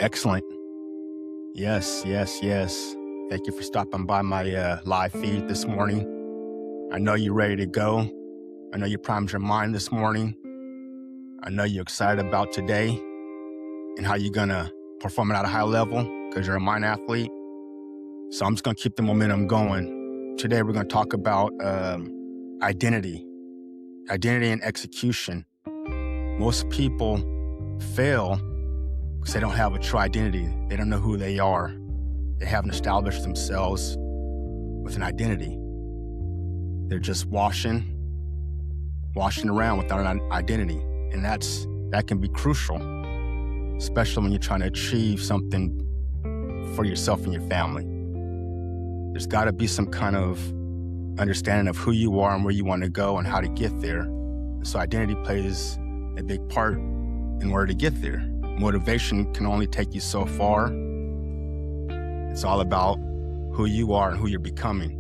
Excellent. Yes, yes, yes. Thank you for stopping by my live feed this morning. I know you're ready to go. I know you primed your mind this morning. I know you're excited about today and how you're going to perform it at a high level because you're a mind athlete. So I'm just going to keep the momentum going. Today we're going to talk about identity and execution. Most people fail because they don't have a true identity. They don't know who they are. They haven't established themselves with an identity. They're just washing around without an identity. And that can be crucial, especially when you're trying to achieve something for yourself and your family. There's got to be some kind of understanding of who you are and where you want to go and how to get there. And so identity plays a big part in order to get there. Motivation can only take you so far. It's all about who you are and who you're becoming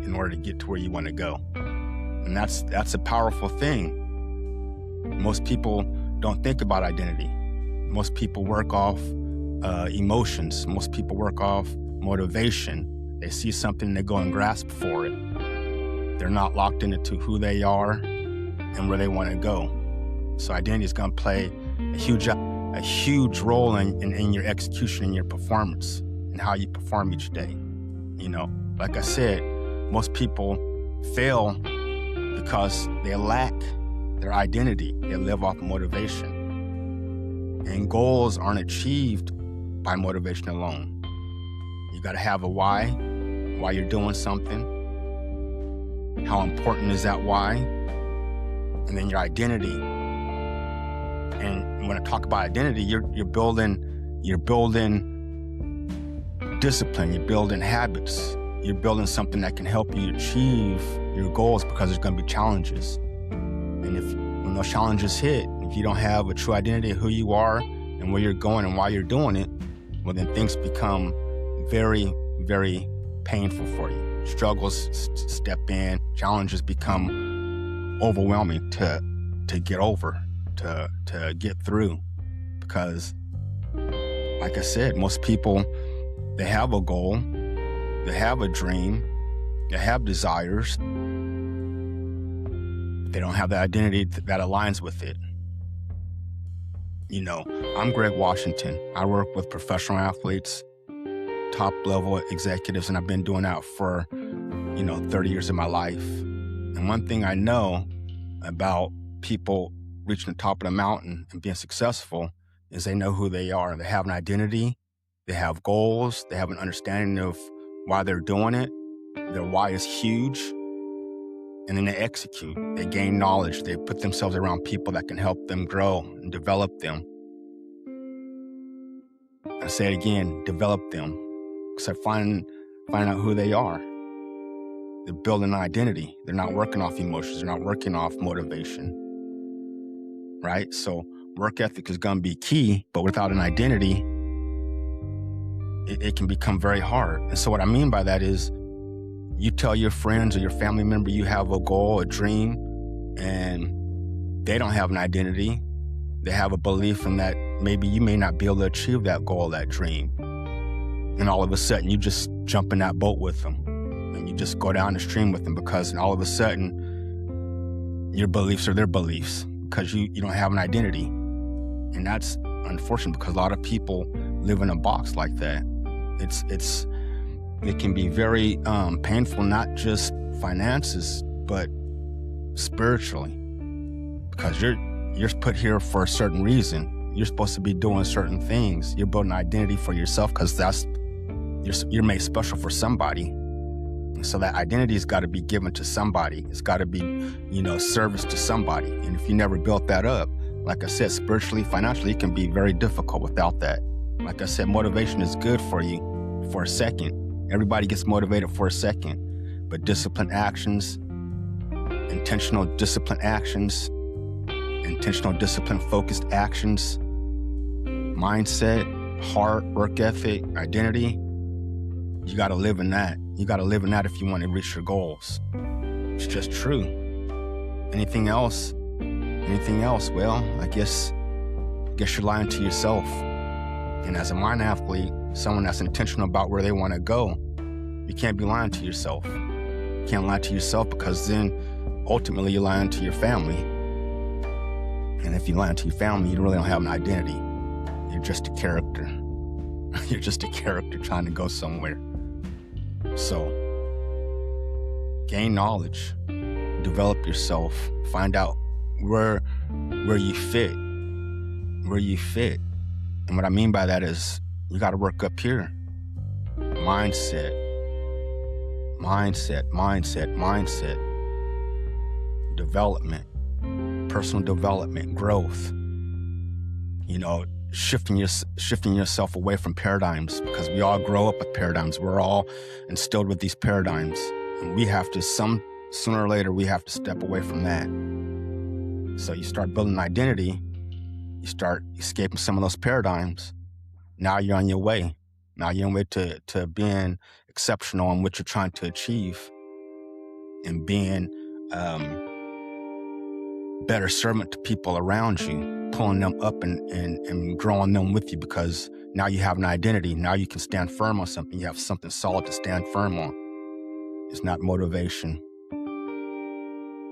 in order to get to where you want to go. And that's a powerful thing. Most people don't think about identity. Most people work off emotions. Most people work off motivation. They see something, they go and grasp for it. They're not locked into who they are and where they want to go. So identity is going to play a huge role in your execution and your performance and how you perform each day. You know, like I said, most people fail because they lack their identity. They live off motivation. And goals aren't achieved by motivation alone. You got to have a why you're doing something. How important is that why? And then your identity. And when I talk about identity, you're building discipline, you're building habits, you're building something that can help you achieve your goals because there's going to be challenges. And when those challenges hit, if you don't have a true identity of who you are and where you're going and why you're doing it, well, then things become very, very painful for you. Struggles step in, challenges become overwhelming to get over, to get through. Because, like I said, most people, they have a goal, they have a dream, they have desires, but they don't have the identity that aligns with it. You know, I'm Gregg Washington. I work with professional athletes, top level executives, and I've been doing that for, 30 years of my life. And one thing I know about people reaching the top of the mountain and being successful is they know who they are. They have an identity, they have goals, they have an understanding of why they're doing it. Their why is huge. And then they execute. They gain knowledge. They put themselves around people that can help them grow and develop them. I say it again, develop them. Because they're finding out who they are. They're building an identity. They're not working off emotions. They're not working off motivation. Right? So work ethic is going to be key, but without an identity, it can become very hard. And so what I mean by that is you tell your friends or your family member you have a goal, a dream, and they don't have an identity. They have a belief in that maybe you may not be able to achieve that goal, that dream. And all of a sudden you just jump in that boat with them and you just go down the stream with them because all of a sudden your beliefs are their beliefs because you don't have an identity. And that's unfortunate because a lot of people live in a box like that. It can be very painful, not just finances, but spiritually, because you're put here for a certain reason. You're supposed to be doing certain things. You're building an identity for yourself because you're made special for somebody. And so that identity has got to be given to somebody. It's got to be, service to somebody. And if you never built that up, like I said, spiritually, financially, it can be very difficult without that. Like I said, motivation is good for you for a second. Everybody gets motivated for a second. But disciplined actions, intentional disciplined focused actions, mindset, heart, work ethic, identity, you got to live in that. You got to live in that if you want to reach your goals. It's just true. Anything else? Well, I guess you're lying to yourself. And as a mind athlete, someone that's intentional about where they want to go, you can't be lying to yourself. You can't lie to yourself, because then ultimately you're lying to your family. And if you lie to your family, you really don't have an identity. You're just a character. You're just a character trying to go somewhere. So, gain knowledge, develop yourself, find out where you fit. And what I mean by that is you got to work up here. Mindset. Development, personal development, growth. Shifting yourself away from paradigms, because we all grow up with paradigms. We're all instilled with these paradigms, and we have to sooner or later we have to step away from that. So you start building an identity. You start escaping some of those paradigms. Now you're on your way. Now you're on your way to being exceptional in what you're trying to achieve, and being better servant to people around you, pulling them up and growing them with you, because now you have an identity. Now you can stand firm on something. You have something solid to stand firm on. It's not motivation.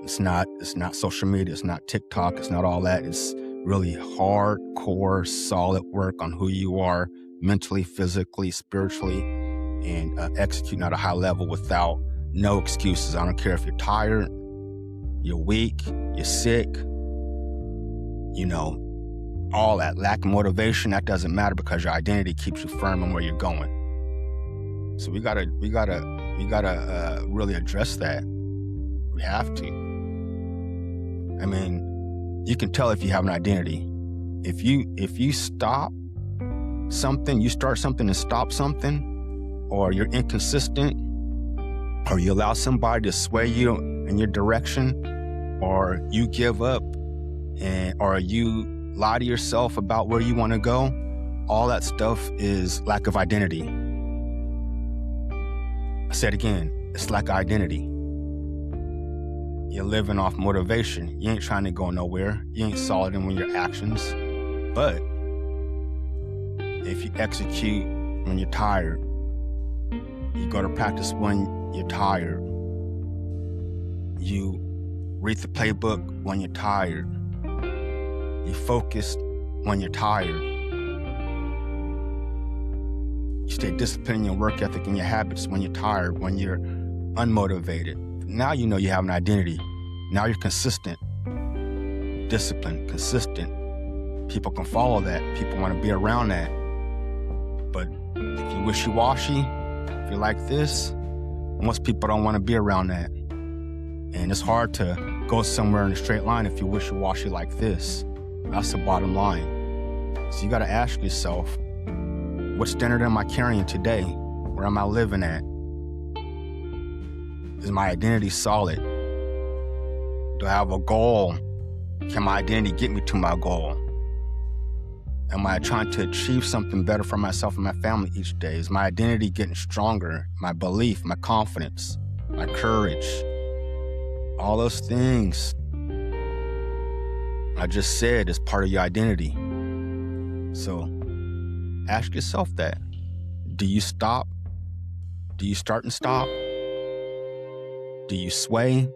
It's not social media. It's not TikTok. It's not all that. It's really hardcore, solid work on who you are mentally, physically, spiritually, and executing at a high level without no excuses. I don't care if you're tired, you're weak, you're sick, all that lack of motivation, that doesn't matter, because your identity keeps you firm on where you're going. So we gotta really address that. We have to. I mean, you can tell if you have an identity. If you stop something, you start something and stop something, or you're inconsistent, or you allow somebody to sway you in your direction, or you give up, or you lie to yourself about where you want to go, all that stuff is lack of identity. I said again, it's lack of identity. You're living off motivation. You ain't trying to go nowhere. You ain't solid in your actions. But if you execute when you're tired, you go to practice when you're tired, you read the playbook when you're tired, you focus when you're tired, you stay disciplined in your work ethic and your habits when you're tired, when you're unmotivated. Now you know you have an identity. Now you're consistent, disciplined, consistent. People can follow that. People want to be around that. But if you're wishy-washy, if you're like this, most people don't want to be around that. And it's hard to go somewhere in a straight line if you're wishy-washy like this. That's the bottom line. So you got to ask yourself, what standard am I carrying today? Where am I living at? Is my identity solid? Do I have a goal? Can my identity get me to my goal? Am I trying to achieve something better for myself and my family each day? Is my identity getting stronger? My belief, my confidence, my courage, all those things I just said is part of your identity. So ask yourself that. Do you stop? Do you start and stop? Do you sway?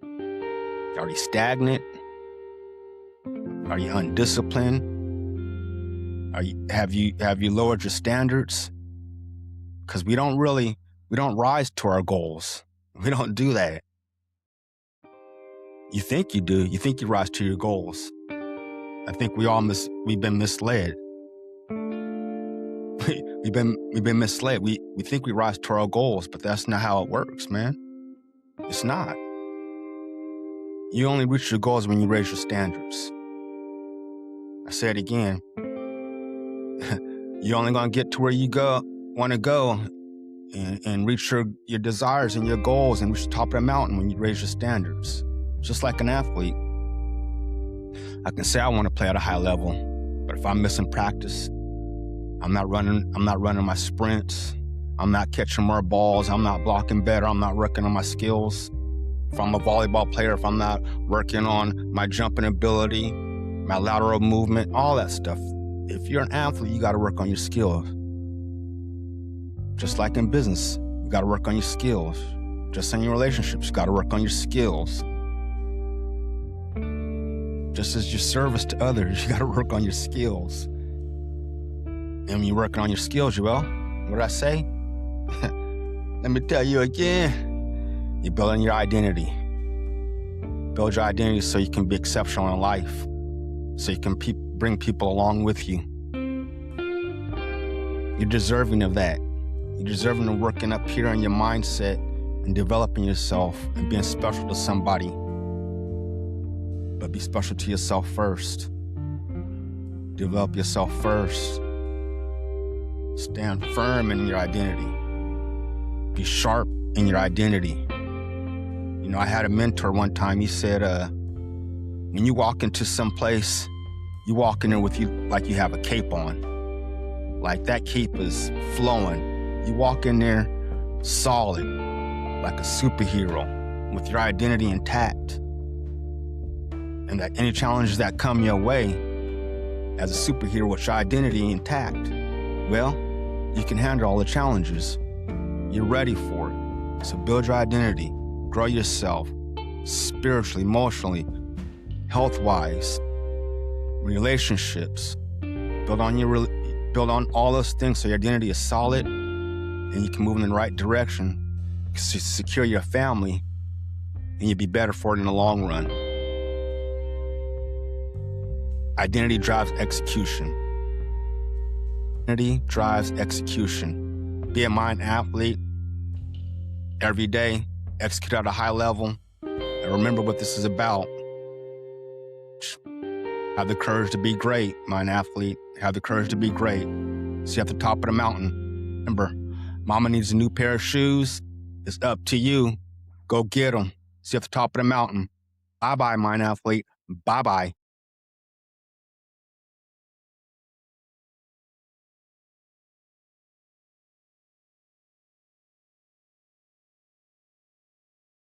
Are you stagnant? Are you undisciplined? Have you lowered your standards? Because we don't rise to our goals. We don't do that. You think you do. You think you rise to your goals. I think we've been misled. We've been misled. We think we rise to our goals, but that's not how it works, man. It's not. You only reach your goals when you raise your standards. I say it again. You're only going to get to where you want to go and reach your desires and your goals and reach the top of the mountain when you raise your standards. Just like an athlete. I can say I want to play at a high level, but if I'm missing practice, I'm not running my sprints, I'm not catching more balls, I'm not blocking better, I'm not working on my skills. If I'm a volleyball player, if I'm not working on my jumping ability, my lateral movement, all that stuff If you're an athlete, you got to work on your skills. Just like in business, you got to work on your skills. Just in your relationships, you got to work on your skills. Just as your service to others, you got to work on your skills. And when you're working on your skills, Joel, what did I say? Let me tell you again. You're building your identity. Build your identity so you can be exceptional in life. So you can bring people along with you. You're deserving of that. You're deserving of working up here on your mindset and developing yourself and being special to somebody. But be special to yourself first. Develop yourself first. Stand firm in your identity. Be sharp in your identity. You know, I had a mentor one time. He said, when you walk into some place, you walk in there with you like you have a cape on. Like that cape is flowing. You walk in there solid, like a superhero, with your identity intact. And that any challenges that come your way, as a superhero with your identity intact, well, you can handle all the challenges. You're ready for it. So build your identity, grow yourself, spiritually, emotionally, health-wise, relationships. Build on all those things so your identity is solid and you can move in the right direction to secure your family, and you'll be better for it in the long run. Identity drives execution. Identity drives execution. Be a mind athlete every day, execute at a high level, and remember what this is about. Have the courage to be great, mind athlete. Have the courage to be great. See, at the top of the mountain, remember, mama needs a new pair of shoes. It's up to you. Go get them. See, at the top of the mountain. Bye-bye, mind athlete. Bye-bye.